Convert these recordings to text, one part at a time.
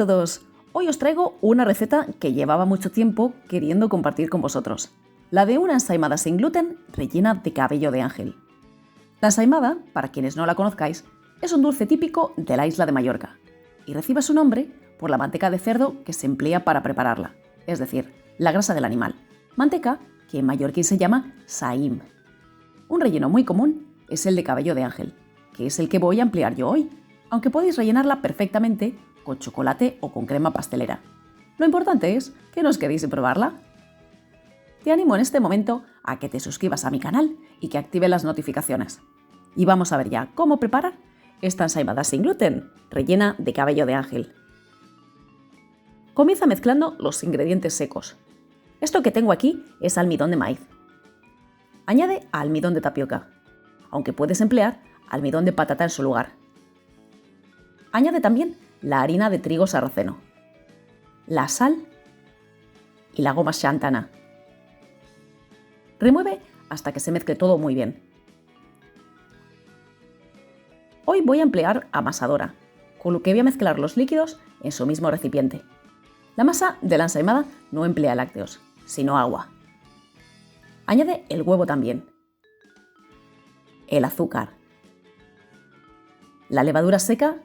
a todos, hoy os traigo una receta que llevaba mucho tiempo queriendo compartir con vosotros, la de una ensaimada sin gluten rellena de cabello de ángel. La ensaimada, para quienes no la conozcáis, es un dulce típico de la isla de Mallorca y recibe su nombre por la manteca de cerdo que se emplea para prepararla, es decir, la grasa del animal, manteca que en mallorquín se llama saïm. Un relleno muy común es el de cabello de ángel, que es el que voy a emplear yo hoy, aunque podéis rellenarla perfectamente con chocolate o con crema pastelera. Lo importante es que no os quedéis sin probarla. Te animo en este momento a que te suscribas a mi canal y que actives las notificaciones. Y vamos a ver ya cómo preparar esta ensaimada sin gluten, rellena de cabello de ángel. Comienza mezclando los ingredientes secos. Esto que tengo aquí es almidón de maíz. Añade almidón de tapioca, aunque puedes emplear almidón de patata en su lugar. Añade también la harina de trigo sarraceno, la sal y la goma xantana. Remueve hasta que se mezcle todo muy bien. Hoy voy a emplear amasadora, con lo que voy a mezclar los líquidos en su mismo recipiente. La masa de la ensaimada no emplea lácteos, sino agua. Añade el huevo también, el azúcar, la levadura seca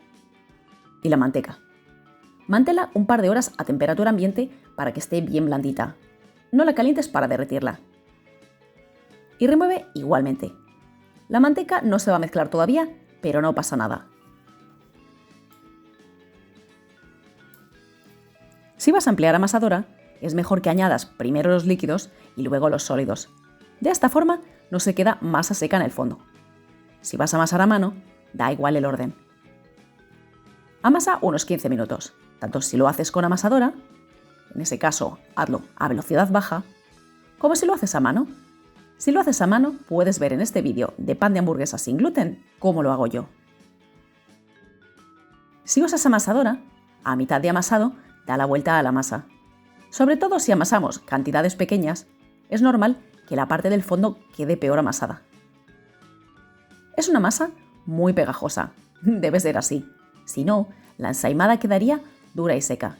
y la manteca. Mántela un par de horas a temperatura ambiente para que esté bien blandita. No la calientes para derretirla. Y remueve igualmente. La manteca no se va a mezclar todavía, pero no pasa nada. Si vas a emplear amasadora, es mejor que añadas primero los líquidos y luego los sólidos. De esta forma no se queda masa seca en el fondo. Si vas a amasar a mano, da igual el orden. Amasa unos 15 minutos, tanto si lo haces con amasadora, en ese caso hazlo a velocidad baja, como si lo haces a mano. Si lo haces a mano, puedes ver en este vídeo de pan de hamburguesa sin gluten cómo lo hago yo. Si usas amasadora, a mitad de amasado, da la vuelta a la masa. Sobre todo si amasamos cantidades pequeñas, es normal que la parte del fondo quede peor amasada. Es una masa muy pegajosa, debe ser así. Si no, la ensaimada quedaría dura y seca.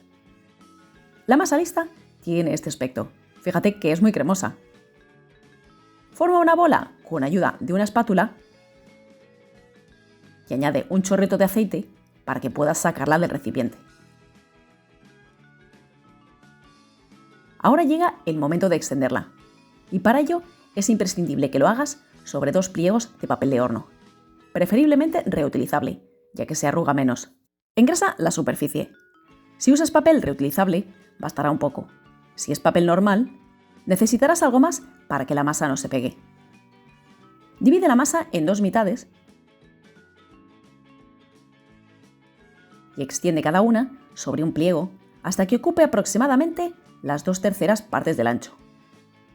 La masa lista tiene este aspecto. Fíjate que es muy cremosa. Forma una bola con ayuda de una espátula y añade un chorrito de aceite para que puedas sacarla del recipiente. Ahora llega el momento de extenderla, y para ello es imprescindible que lo hagas sobre 2 pliegos de papel de horno, preferiblemente reutilizable, ya que se arruga menos. Engrasa la superficie. Si usas papel reutilizable, bastará un poco. Si es papel normal, necesitarás algo más para que la masa no se pegue. Divide la masa en 2 mitades y extiende cada una sobre un pliego hasta que ocupe aproximadamente las 2/3 partes del ancho.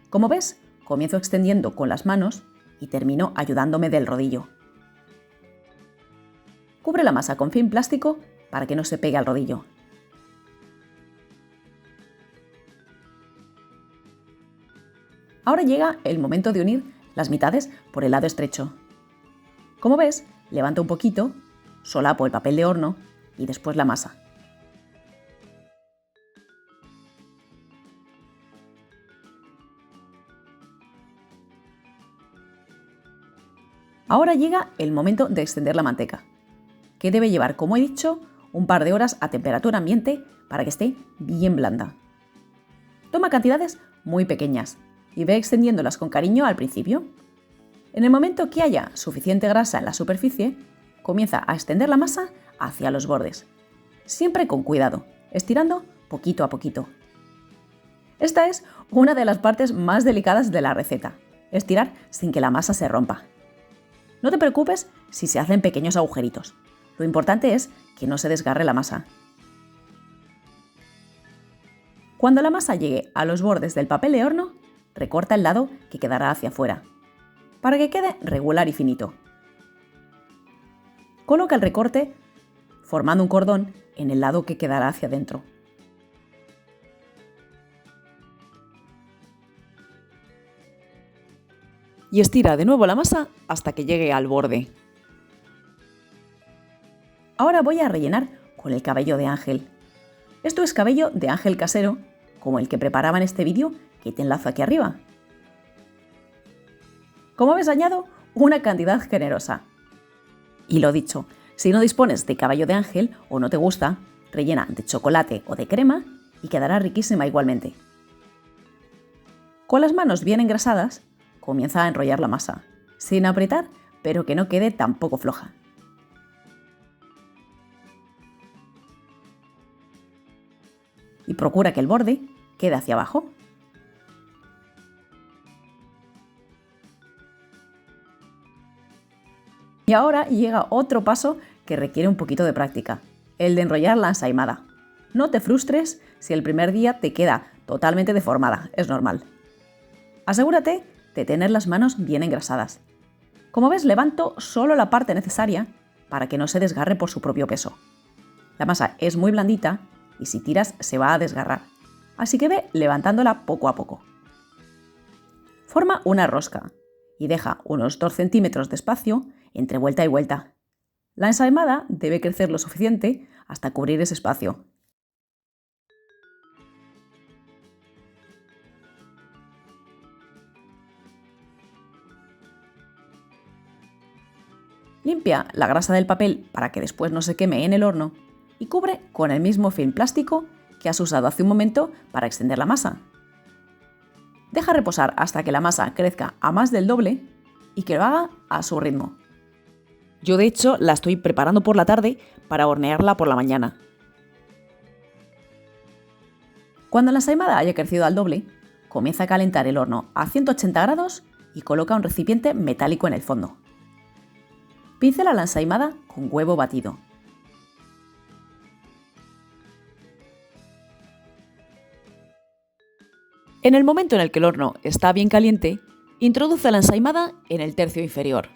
Como ves, comienzo extendiendo con las manos y termino ayudándome del rodillo. Cubre la masa con film plástico para que no se pegue al rodillo. Ahora llega el momento de unir las mitades por el lado estrecho. Como ves, levanto un poquito, solapo el papel de horno y después la masa. Ahora llega el momento de extender la manteca, que debe llevar, como he dicho, un par de horas a temperatura ambiente para que esté bien blanda. Toma cantidades muy pequeñas y ve extendiéndolas con cariño al principio. En el momento que haya suficiente grasa en la superficie, comienza a extender la masa hacia los bordes, siempre con cuidado, estirando poquito a poquito. Esta es una de las partes más delicadas de la receta, estirar sin que la masa se rompa. No te preocupes si se hacen pequeños agujeritos. Lo importante es que no se desgarre la masa. Cuando la masa llegue a los bordes del papel de horno, recorta el lado que quedará hacia afuera, para que quede regular y finito. Coloca el recorte formando un cordón en el lado que quedará hacia adentro. Y estira de nuevo la masa hasta que llegue al borde. Ahora voy a rellenar con el cabello de ángel. Esto es cabello de ángel casero, como el que preparaba en este vídeo que te enlazo aquí arriba. Como ves, añado una cantidad generosa. Y lo dicho, si no dispones de cabello de ángel o no te gusta, rellena de chocolate o de crema y quedará riquísima igualmente. Con las manos bien engrasadas, comienza a enrollar la masa, sin apretar, pero que no quede tampoco floja. Y procura que el borde quede hacia abajo. Y ahora llega otro paso que requiere un poquito de práctica, el de enrollar la ensaimada. No te frustres si el primer día te queda totalmente deformada, es normal. Asegúrate de tener las manos bien engrasadas. Como ves, levanto solo la parte necesaria para que no se desgarre por su propio peso. La masa es muy blandita y si tiras se va a desgarrar, así que ve levantándola poco a poco. Forma una rosca y deja unos 2 centímetros de espacio entre vuelta y vuelta. La ensaimada debe crecer lo suficiente hasta cubrir ese espacio. Limpia la grasa del papel para que después no se queme en el horno y cubre con el mismo film plástico que has usado hace un momento para extender la masa. Deja reposar hasta que la masa crezca a más del doble y que lo haga a su ritmo. Yo de hecho la estoy preparando por la tarde para hornearla por la mañana. Cuando la ensaimada haya crecido al doble, comienza a calentar el horno a 180 grados y coloca un recipiente metálico en el fondo. Pincela la ensaimada con huevo batido. En el momento en el que el horno está bien caliente, introduce la ensaimada en el tercio inferior.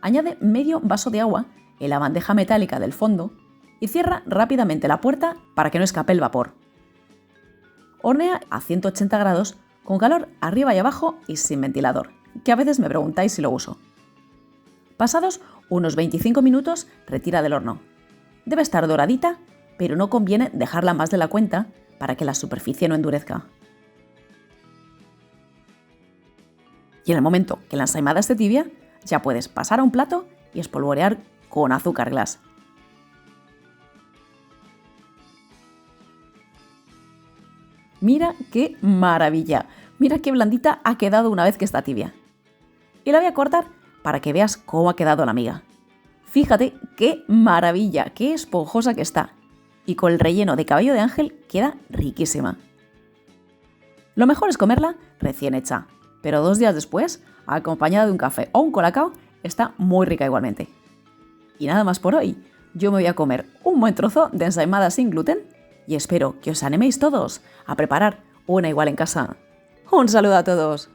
Añade medio vaso de agua en la bandeja metálica del fondo y cierra rápidamente la puerta para que no escape el vapor. Hornea a 180 grados con calor arriba y abajo y sin ventilador, que a veces me preguntáis si lo uso. Pasados unos 25 minutos, retira del horno. Debe estar doradita, pero no conviene dejarla más de la cuenta para que la superficie no endurezca. Y en el momento que la ensaimada esté tibia, ya puedes pasar a un plato y espolvorear con azúcar glass. Mira qué maravilla, mira qué blandita ha quedado una vez que está tibia. Y la voy a cortar para que veas cómo ha quedado la miga. Fíjate qué maravilla, qué esponjosa que está. Y con el relleno de cabello de ángel queda riquísima. Lo mejor es comerla recién hecha, pero 2 días después, acompañada de un café o un colacao, está muy rica igualmente. Y nada más por hoy. Yo me voy a comer un buen trozo de ensaimada sin gluten y espero que os animéis todos a preparar una igual en casa. ¡Un saludo a todos!